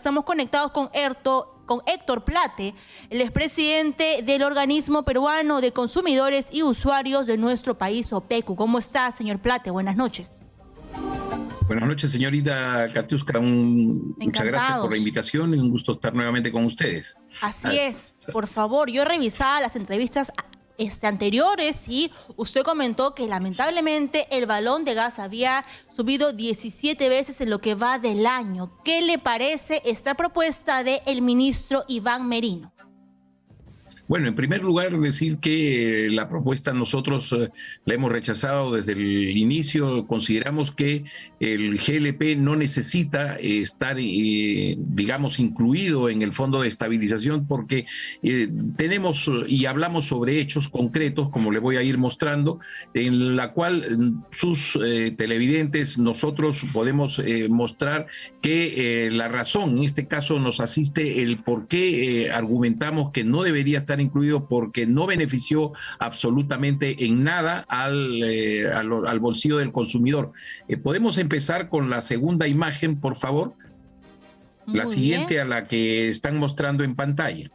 Estamos conectados con Héctor Plate, el expresidente del Organismo Peruano de Consumidores y Usuarios de nuestro país, OPECU. ¿Cómo está, señor Plate? Buenas noches. Buenas noches, señorita Katiuska. Muchas gracias por la invitación y un gusto estar nuevamente con ustedes. Así es. Por favor, yo revisaba las entrevistas anteriores y usted comentó que lamentablemente el balón de gas había subido 17 veces en lo que va del año. ¿Qué le parece esta propuesta del ministro Iván Merino? Bueno, en primer lugar decir que la propuesta nosotros la hemos rechazado desde el inicio. Consideramos que el GLP no necesita estar, digamos, incluido en el Fondo de Estabilización porque tenemos y hablamos sobre hechos concretos, como le voy a ir mostrando, en la cual sus televidentes, nosotros podemos mostrar que la razón, en este caso nos asiste el por qué argumentamos que no debería estar incluido porque no benefició absolutamente en nada al bolsillo del consumidor. Podemos empezar con la segunda imagen, por favor. La siguiente a la que están mostrando en pantalla.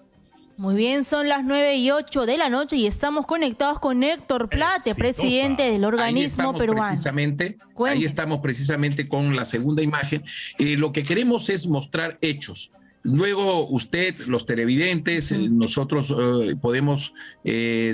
Muy bien, son las 9:08 de la noche y estamos conectados con Héctor Plate, presidente del Organismo Peruano. Ahí estamos precisamente con la segunda imagen. Lo que queremos es mostrar hechos. Luego usted, los televidentes, nosotros podemos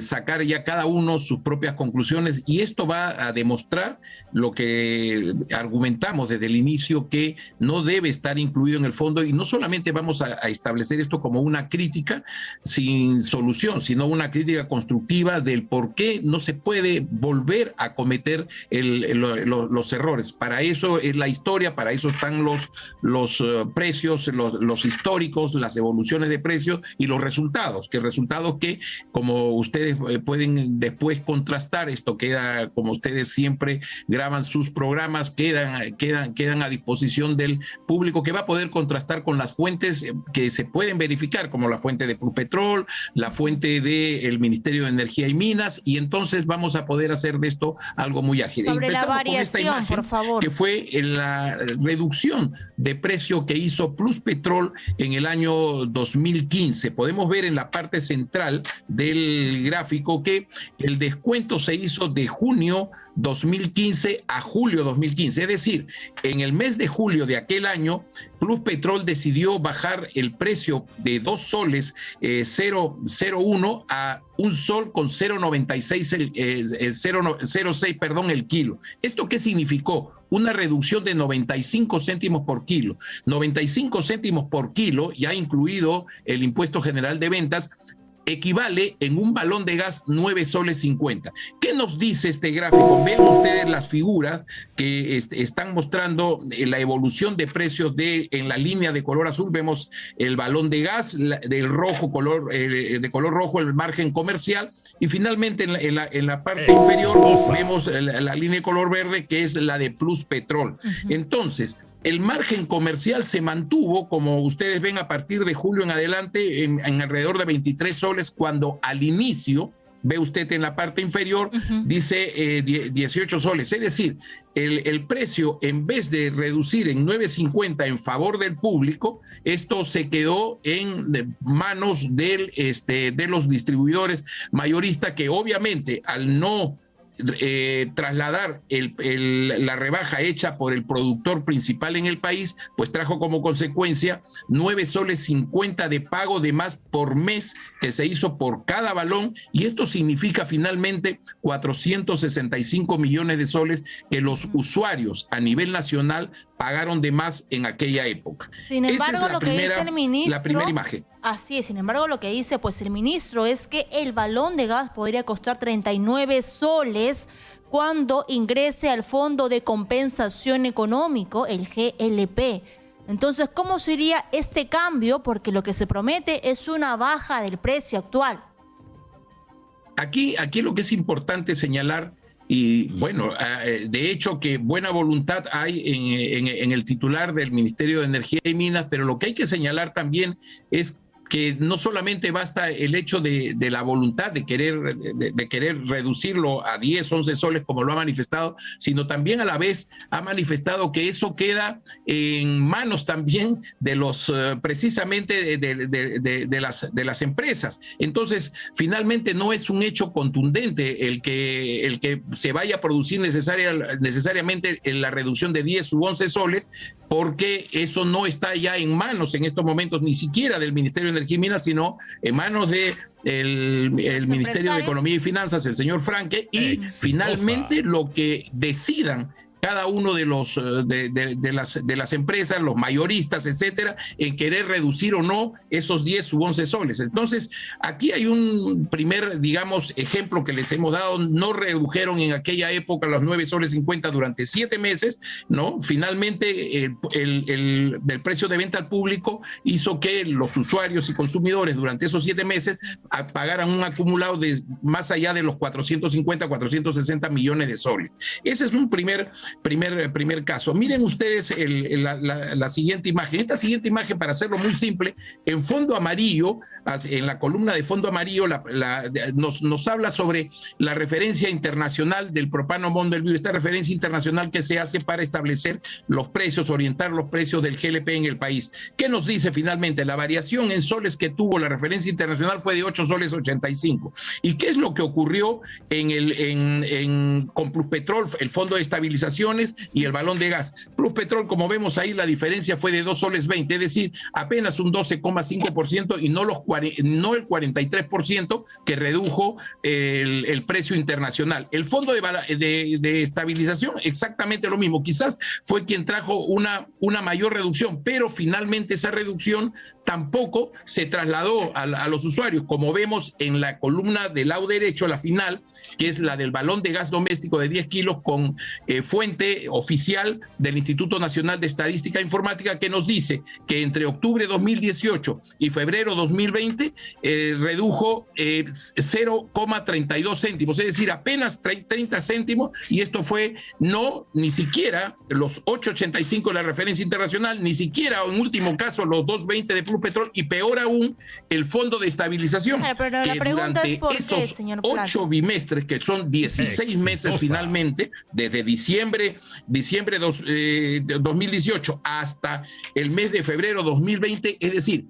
sacar ya cada uno sus propias conclusiones y esto va a demostrar lo que argumentamos desde el inicio, que no debe estar incluido en el fondo, y no solamente vamos a establecer esto como una crítica sin solución, sino una crítica constructiva del por qué no se puede volver a cometer los errores. Para eso es la historia, para eso están los precios, los históricos, las evoluciones de precios y los resultados, que como ustedes pueden después contrastar, esto queda, como ustedes siempre graban sus programas, quedan a disposición del público, que va a poder contrastar con las fuentes que se pueden verificar, como la fuente de Pluspetrol, la fuente del Ministerio de Energía y Minas, y entonces vamos a poder hacer de esto algo muy ágil. Sobre la variación, con esta imagen, por favor, que fue la reducción de precio que hizo Pluspetrol en el año 2015. Podemos ver en la parte central del gráfico que el descuento se hizo de junio 2015 a julio 2015, es decir, en el mes de julio de aquel año, Pluspetrol decidió bajar el precio de 2 soles 0,01 a 1 sol con 0,06 el kilo. ¿Esto qué significó? Una reducción de 95 céntimos por kilo. 95 céntimos por kilo, ya incluido el impuesto general de ventas, equivale en un balón de gas 9 soles 50. ¿Qué nos dice este gráfico? Vean ustedes las figuras que están mostrando la evolución de precios en la línea de color azul. Vemos el balón de gas, de color rojo, el margen comercial, y finalmente en la parte inferior vemos la línea de color verde, que es la de Pluspetrol. Entonces, el margen comercial se mantuvo, como ustedes ven, a partir de julio en adelante, en alrededor de 23 soles, cuando al inicio, ve usted en la parte inferior, dice 18 soles. Es decir, el precio, en vez de reducir en 9.50 en favor del público, esto se quedó en manos de los distribuidores mayoristas, que obviamente al no trasladar la rebaja hecha por el productor principal en el país, pues trajo como consecuencia 9 soles 50 de pago de más por mes que se hizo por cada balón, y esto significa finalmente 465 millones de soles que los usuarios a nivel nacional pagaron de más en aquella época. Sin embargo, lo que dice el ministro, la primera imagen. Así es, sin embargo, lo que dice pues el ministro es que el balón de gas podría costar 39 soles cuando ingrese al Fondo de Compensación Económico, el GLP. Entonces, ¿cómo sería este cambio? Porque lo que se promete es una baja del precio actual. Aquí lo que es importante señalar, y bueno, de hecho que buena voluntad hay en el titular del Ministerio de Energía y Minas, pero lo que hay que señalar también es que no solamente basta el hecho de la voluntad de querer reducirlo a 10, 11 soles como lo ha manifestado, sino también a la vez ha manifestado que eso queda en manos también de los precisamente de las empresas. Entonces, finalmente no es un hecho contundente el que se vaya a producir necesariamente en la reducción de 10 u 11 soles, porque eso no está ya en manos en estos momentos ni siquiera del Ministerio de Energía y Minas, sino en manos del Ministerio de Economía y Finanzas, el señor Franque, y finalmente lo que decidan cada uno de las empresas, los mayoristas, etcétera, en querer reducir o no esos 10 u 11 soles. Entonces, aquí hay un primer, digamos, ejemplo que les hemos dado. No redujeron en aquella época los 9 soles 50 durante 7 meses, ¿no? Finalmente, el precio de venta al público hizo que los usuarios y consumidores durante esos 7 meses pagaran un acumulado de más allá de los 450, 460 millones de soles. Ese es un primer caso. Miren ustedes la siguiente imagen. Esta siguiente imagen, para hacerlo muy simple, en fondo amarillo, en la columna de fondo amarillo, nos habla sobre la referencia internacional del propano Mont Belvieu, esta referencia internacional que se hace para establecer los precios, orientar los precios del GLP en el país. ¿Qué nos dice finalmente? La variación en soles que tuvo la referencia internacional fue de 8 soles 85. ¿Y qué es lo que ocurrió con Pluspetrol, el Fondo de Estabilización y el balón de gas? Pluspetrol, como vemos ahí, la diferencia fue de 2 soles 20, es decir, apenas un 12,5% y no el 43% que redujo el precio internacional. El Fondo de Estabilización, exactamente lo mismo. Quizás fue quien trajo una mayor reducción, pero finalmente esa reducción tampoco se trasladó a los usuarios, como vemos en la columna del lado derecho, la final, que es la del balón de gas doméstico de 10 kilos con fuente oficial del Instituto Nacional de Estadística e Informática, que nos dice que entre octubre de 2018 y febrero de 2020 redujo 0,32 céntimos, es decir, apenas 30 céntimos, y esto fue ni siquiera los 8,85 de la referencia internacional, ni siquiera en último caso los 2,20 de Pluspetrol, y peor aún el Fondo de Estabilización, pero que la pregunta durante es por esos qué, señor Plaza. 8 bimestres, que son 16 meses finalmente, desde diciembre de 2018 hasta el mes de febrero 2020, es decir,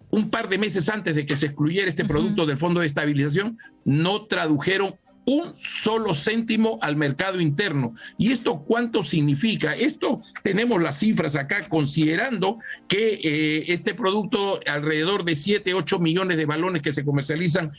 un par de meses antes de que se excluyera este producto del Fondo de Estabilización, no tradujeron un solo céntimo al mercado interno. ¿Y esto cuánto significa? Esto tenemos las cifras acá, considerando que este producto, alrededor de 7, 8 millones de balones que se comercializan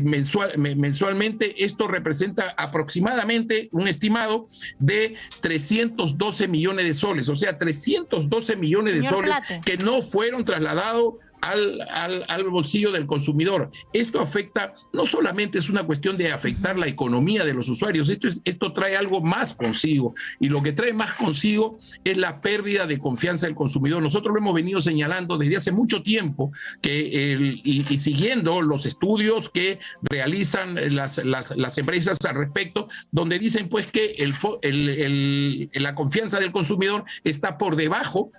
mensualmente, esto representa aproximadamente un estimado de 312 millones de soles, o sea, 312 millones de soles que no fueron trasladados al bolsillo del consumidor. Esto afecta, no solamente es una cuestión de afectar la economía de los usuarios, esto trae algo más consigo, y lo que trae más consigo es la pérdida de confianza del consumidor. Nosotros lo hemos venido señalando desde hace mucho tiempo, y siguiendo los estudios que realizan las empresas al respecto, donde dicen pues que la confianza del consumidor está por debajo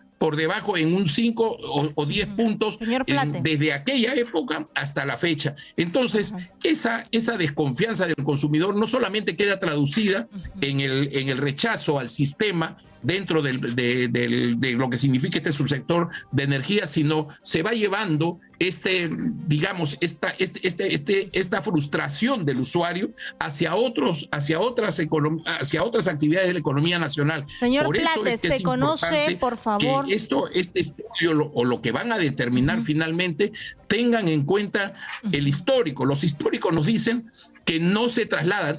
en un 5 o 10 puntos desde aquella época hasta la fecha. Entonces, esa desconfianza del consumidor no solamente queda traducida en el rechazo al sistema dentro de lo que significa este subsector de energía, sino se va llevando esta frustración del usuario hacia otras actividades de la economía nacional. Señor Plates, ¿se conoce, por favor? Que este estudio o lo que van a determinar finalmente tengan en cuenta el histórico. Los históricos nos dicen que no se trasladan.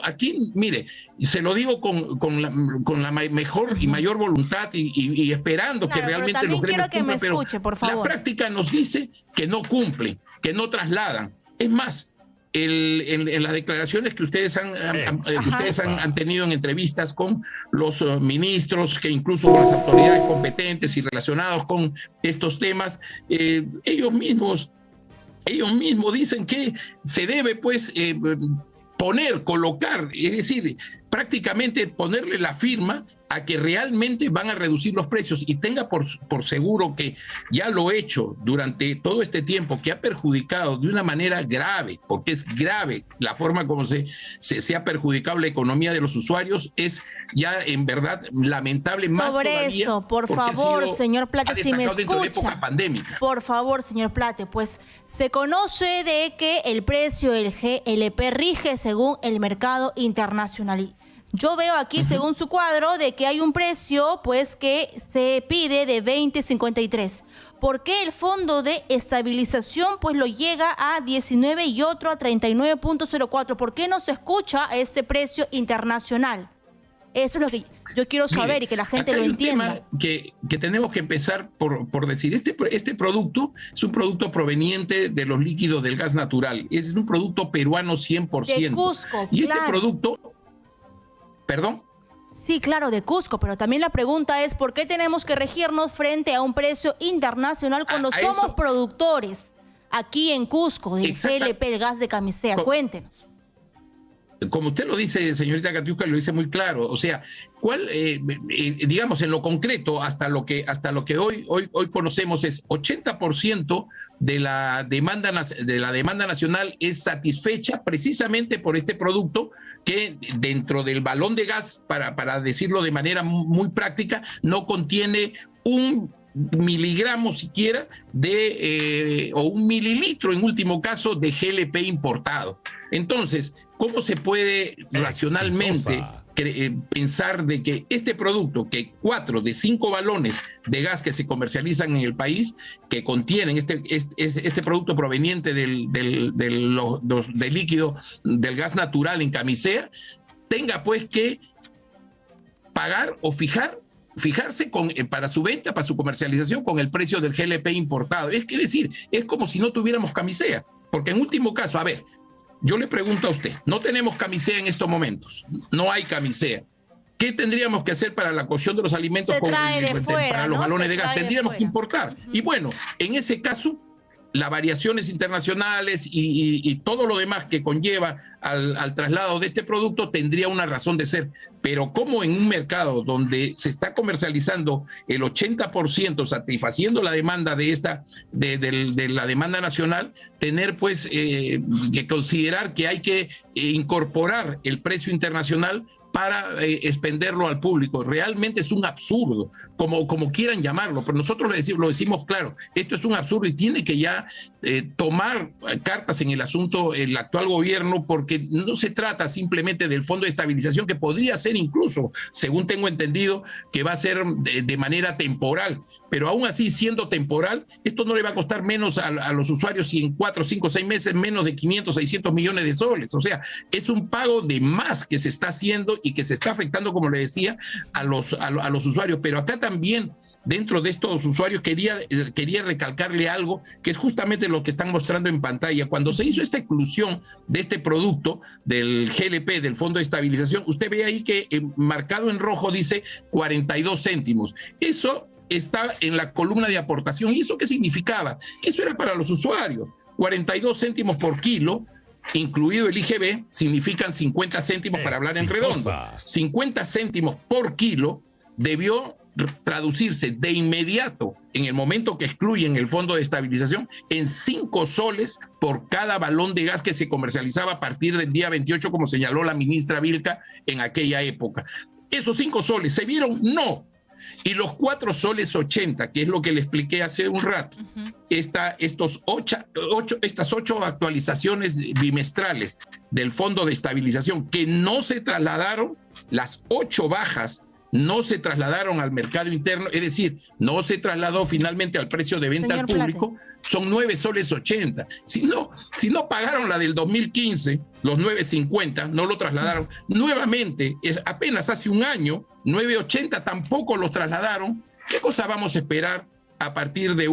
Aquí, mire, se lo digo con la mejor y mayor voluntad y esperando que realmente los gremios cumplan, pero la práctica nos dice que no cumplen, que no trasladan. Es más, en las declaraciones que ustedes han tenido en entrevistas con los ministros, que incluso con las autoridades competentes y relacionados con estos temas, ellos mismos dicen que se debe pues colocar, es decir, prácticamente ponerle la firma a que realmente van a reducir los precios y tenga por seguro que ya lo he hecho durante todo este tiempo, que ha perjudicado de una manera grave, porque es grave la forma como se ha perjudicado la economía de los usuarios, es ya en verdad lamentable. Más sobre eso, por favor, señor Plate, si me escucha, por favor, señor Plate, pues se conoce de que el precio del GLP rige según el mercado internacional. Yo veo aquí, según su cuadro, de que hay un precio pues que se pide de 20.53. ¿Por qué el fondo de estabilización pues lo llega a 19 y otro a 39.04? ¿Por qué no se escucha a este precio internacional? Eso es lo que yo quiero saber. Mire, y que la gente lo entienda. Que tenemos que empezar por decir, este producto es un producto proveniente de los líquidos del gas natural. Es un producto peruano 100%. De Cusco, y claro. Este producto... ¿Perdón? Sí, claro, de Cusco, pero también la pregunta es ¿por qué tenemos que regirnos frente a un precio internacional cuando somos productores aquí en Cusco del GLP, el gas de Camisea? Cuéntenos. Como usted lo dice, señorita Katiuska, lo dice muy claro. O sea, digamos, en lo concreto, hasta lo que hoy conocemos es 80% de la demanda nacional es satisfecha precisamente por este producto que dentro del balón de gas, para decirlo de manera muy práctica, no contiene un miligramo siquiera o un mililitro en último caso de GLP importado. Entonces, ¿cómo se puede racionalmente pensar de que este producto, que 4 de 5 balones de gas que se comercializan en el país, que contienen este producto proveniente del líquido del gas natural en Camisea, tenga pues que pagar o fijarse para su venta, para su comercialización con el precio del GLP importado? Es decir, es como si no tuviéramos Camisea, porque en último caso, a ver, yo le pregunto a usted, no tenemos Camisea en estos momentos, no hay Camisea. ¿Qué tendríamos que hacer para la cocción de los alimentos para los balones de gas? Tendríamos que importar. Y bueno, en ese caso, las variaciones internacionales y todo lo demás que conlleva al traslado de este producto tendría una razón de ser. Pero como en un mercado donde se está comercializando el 80%, satisfaciendo la demanda de la demanda nacional, tener pues que considerar que hay que incorporar el precio internacional para expenderlo al público. Realmente es un absurdo, como quieran llamarlo, pero nosotros lo decimos claro, esto es un absurdo y tiene que ya tomar cartas en el asunto el actual gobierno, porque no se trata simplemente del Fondo de Estabilización, que podría ser incluso, según tengo entendido, que va a ser de manera temporal, pero aún así, siendo temporal, esto no le va a costar menos a los usuarios si en 4, 5, 6 meses menos de 500, 600 millones de soles. O sea, es un pago de más que se está haciendo y que se está afectando, como le decía, a los usuarios. Pero acá también, dentro de estos usuarios, quería recalcarle algo que es justamente lo que están mostrando en pantalla. Cuando se hizo esta exclusión de este producto, del GLP, del Fondo de Estabilización, usted ve ahí que marcado en rojo dice 42 céntimos. Eso está en la columna de aportación. ¿Y eso qué significaba? Que eso era para los usuarios. 42 céntimos por kilo, incluido el IGB, significan 50 céntimos para hablar en redondo. 50 céntimos por kilo debió traducirse de inmediato, en el momento que excluyen el Fondo de Estabilización, en 5 soles por cada balón de gas que se comercializaba a partir del día 28, como señaló la ministra Vilca en aquella época. ¿Esos 5 soles se vieron? No. Y los 4 soles 80, que es lo que le expliqué hace un rato, estas 8 actualizaciones bimestrales del Fondo de Estabilización que no se trasladaron, las 8 bajas no se trasladaron al mercado interno, es decir, no se trasladó finalmente al precio de venta al público, son 9 soles 80. Si no pagaron la del 2015, los 9.50, no lo trasladaron. Nuevamente, apenas hace un año, 9.80 tampoco los trasladaron. ¿Qué cosa vamos a esperar a partir de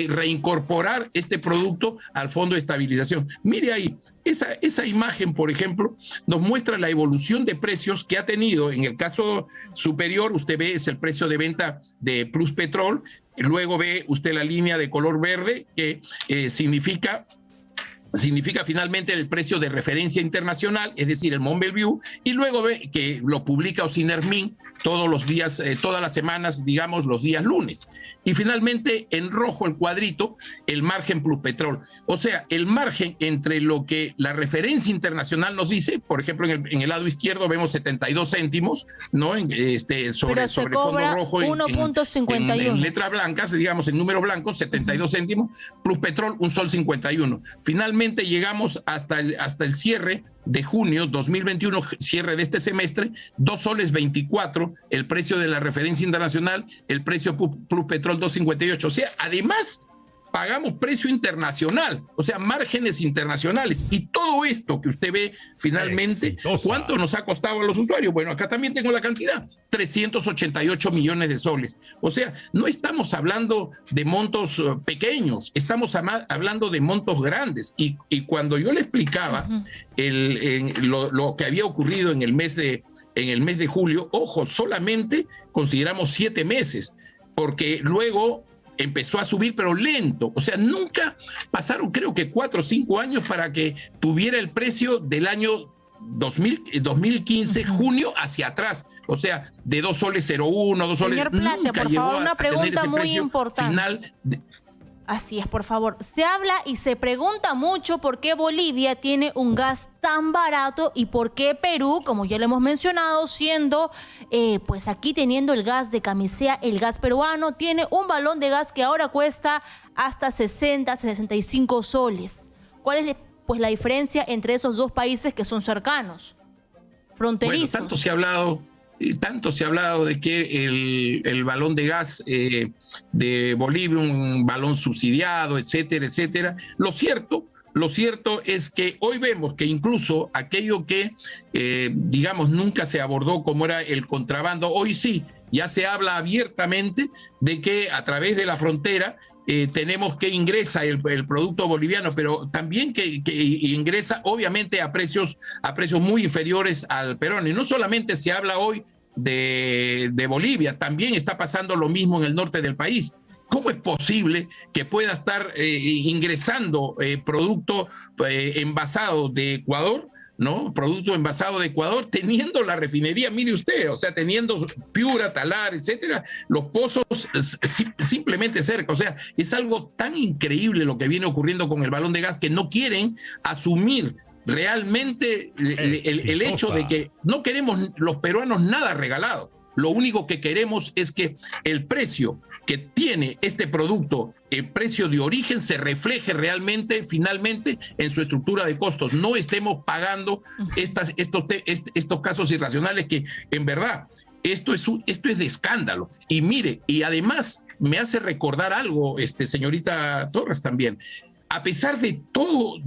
reincorporar este producto al Fondo de Estabilización? Mire ahí, esa imagen, por ejemplo, nos muestra la evolución de precios que ha tenido. En el caso superior, usted ve es el precio de venta de Plus Petrol, luego ve usted la línea de color verde, que significa significa finalmente el precio de referencia internacional, es decir, el Mont Belvieu, y luego ve que lo publica Osinermin todos los días, todas las semanas, digamos, los días lunes. Y finalmente, en rojo el cuadrito, el margen plus petrol. O sea, el margen entre lo que la referencia internacional nos dice, por ejemplo, en el lado izquierdo vemos 72 céntimos, ¿no? Sobre fondo rojo en letras blancas, digamos, en números blancos, 72 céntimos, plus petrol, $1.51. Finalmente llegamos hasta el cierre de junio 2021, cierre de este semestre, $2.24, el precio de la referencia internacional, el precio plus petrol $2.58. O sea, además pagamos precio internacional, o sea, márgenes internacionales. Y todo esto que usted ve finalmente, exitosa. ¿Cuánto nos ha costado a los usuarios? Bueno, acá también tengo la cantidad, 388 millones de soles. O sea, no estamos hablando de montos pequeños, estamos hablando de montos grandes. Y cuando yo le explicaba lo que había ocurrido en el mes de julio, ojo, solamente consideramos 7 meses, porque luego empezó a subir, pero lento. O sea, nunca pasaron, creo que 4 o 5 años para que tuviera el precio del año 2015, junio hacia atrás. O sea, de $2.01, 2 soles. Señor Plate, nunca por llegó favor, una a tener pregunta ese muy precio importante. Final Así es, por favor. Se habla y se pregunta mucho por qué Bolivia tiene un gas tan barato y por qué Perú, como ya lo hemos mencionado, siendo pues aquí teniendo el gas de camisea, el gas peruano, tiene un balón de gas que ahora cuesta hasta 60, 65 soles. ¿Cuál es pues la diferencia entre esos dos países que son cercanos, fronterizos? Bueno, tanto se ha hablado de que el balón de gas de Bolivia, un balón subsidiado, etcétera, etcétera. Lo cierto es que hoy vemos que incluso aquello que, digamos, nunca se abordó como era el contrabando, hoy sí, ya se habla abiertamente de que a través de la frontera tenemos que ingresa el producto boliviano, pero también que ingresa obviamente a precios muy inferiores al peruano. Y no solamente se habla hoy de Bolivia, también está pasando lo mismo en el norte del país. ¿Cómo es posible que pueda estar ingresando producto envasado de Ecuador, ¿no? Producto envasado de Ecuador, teniendo la refinería, mire usted, o sea, teniendo Piura, Talar, etcétera, los pozos simplemente cerca? O sea, es algo tan increíble lo que viene ocurriendo con el balón de gas que no quieren asumir realmente el hecho de que no queremos los peruanos nada regalado. Lo único que queremos es que el precio que tiene este producto, el precio de origen, se refleje realmente, finalmente, en su estructura de costos. No estemos pagando estos casos irracionales que, en verdad, esto es de escándalo. Y mire, y además me hace recordar algo, señorita Torres, también. A pesar de todo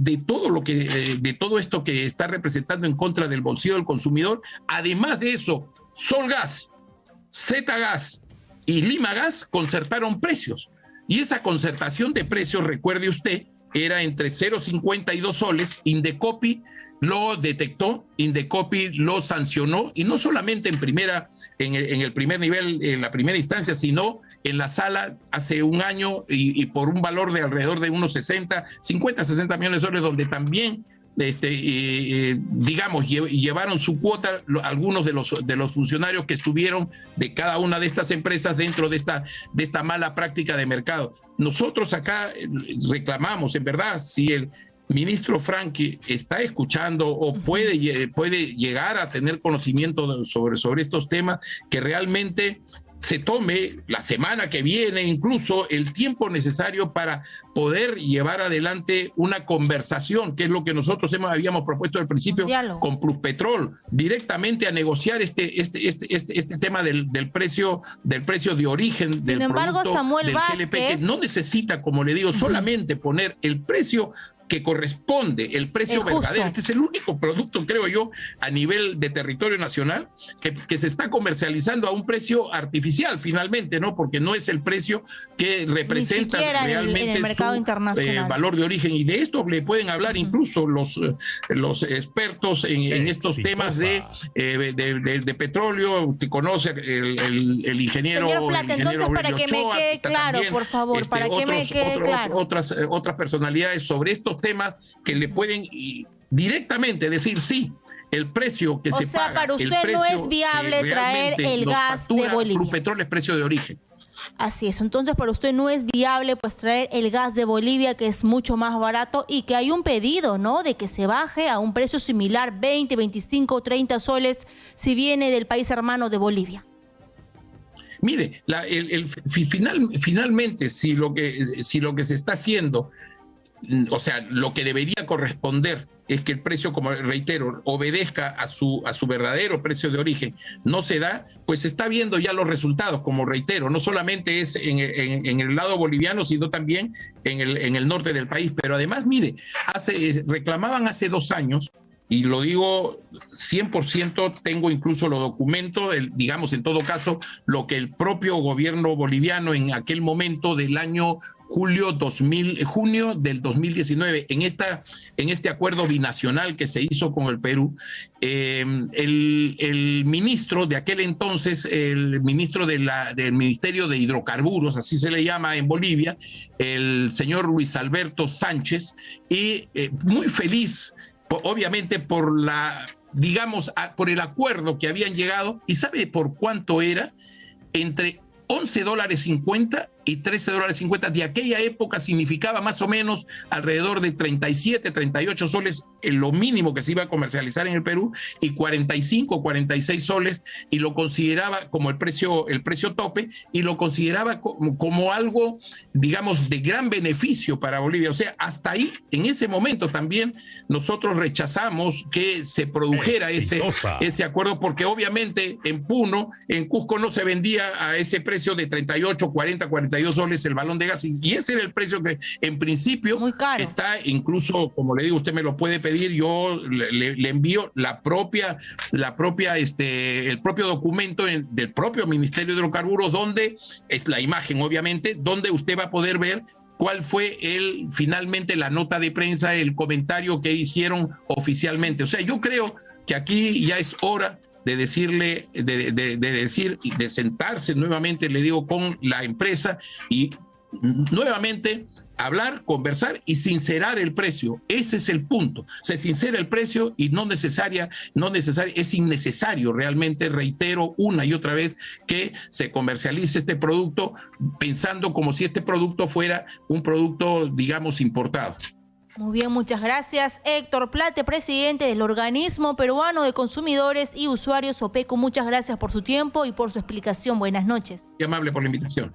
esto que está representando en contra del bolsillo del consumidor, además de eso, Solgas, Zgas y Limagas concertaron precios. Y esa concertación de precios, recuerde usted, era entre 0.50 y 2 soles. Indecopi lo detectó, Indecopi lo sancionó, y no solamente en el primer nivel, en la primera instancia, sino en la sala hace un año y por un valor de alrededor de unos 50, 60 millones de soles, donde también digamos, llevaron su cuota algunos de los funcionarios que estuvieron de cada una de estas empresas dentro de esta mala práctica de mercado. Nosotros acá reclamamos, en verdad, si el ministro Franqui está escuchando o puede llegar a tener conocimiento sobre estos temas, que realmente se tome la semana que viene incluso el tiempo necesario para poder llevar adelante una conversación, que es lo que nosotros habíamos propuesto al principio con Pluspetrol, directamente a negociar este tema del precio de origen del producto del GLP, que no necesita, como le digo, solamente poner el precio que corresponde, el precio verdadero. Este es el único producto, creo yo, a nivel de territorio nacional que se está comercializando a un precio artificial finalmente, ¿no? Porque no es el precio que representa realmente en el mercado internacional, valor de origen. Y de esto le pueden hablar incluso los expertos en estos temas de petróleo. Usted conoce el ingeniero. Señor Plata, entonces, para que me quede claro, por favor, para que me quede claro. Otras personalidades sobre estos temas que le pueden directamente decir sí. El precio que se paga. O sea, para usted no es viable traer el gas de Bolivia. Pluspetrol es precio de origen. Así es, entonces para usted no es viable pues traer el gas de Bolivia, que es mucho más barato, y que hay un pedido, ¿no?, de que se baje a un precio similar, 20, 25, 30 soles, si viene del país hermano de Bolivia. Mire, finalmente, si lo que se está haciendo, o sea, lo que debería corresponder es que el precio, como reitero, obedezca a su verdadero precio de origen, no se da, pues se está viendo ya los resultados, como reitero, no solamente es en el lado boliviano, sino también en el norte del país. Pero además, mire, reclamaban hace 2 años, y lo digo 100%, tengo incluso los documentos, digamos, en todo caso, lo que el propio gobierno boliviano en aquel momento del año junio del 2019, en este acuerdo binacional que se hizo con el Perú, el ministro de aquel entonces, el ministro del Ministerio de Hidrocarburos, así se le llama en Bolivia, el señor Luis Alberto Sánchez, y muy feliz, obviamente por por el acuerdo que habían llegado. ¿Y sabe por cuánto era? Entre $11.50 y $13.50 de aquella época, significaba más o menos alrededor de 37, 38 soles, lo mínimo que se iba a comercializar en el Perú, y 45, 46 soles, y lo consideraba como el precio tope, y lo consideraba como algo, digamos, de gran beneficio para Bolivia. O sea, hasta ahí, en ese momento también nosotros rechazamos que se produjera ese acuerdo, porque obviamente en Puno, en Cusco, no se vendía a ese precio de 38, 40, 42 soles el balón de gas, y ese era el precio que en principio está, incluso, como le digo, usted me lo puede pedir, yo le envío el propio documento del propio Ministerio de Hidrocarburos, donde es la imagen, obviamente, donde usted va a poder ver cuál fue finalmente la nota de prensa, el comentario que hicieron oficialmente. O sea, yo creo que aquí ya es hora de decirle, de sentarse nuevamente, le digo, con la empresa y nuevamente hablar, conversar y sincerar el precio. Ese es el punto. Se sincera el precio y es innecesario realmente, reitero una y otra vez, que se comercialice este producto pensando como si este producto fuera un producto, digamos, importado. Muy bien, muchas gracias. Héctor Plate, presidente del Organismo Peruano de Consumidores y Usuarios, OPECO. Muchas gracias por su tiempo y por su explicación. Buenas noches. Muy amable por la invitación.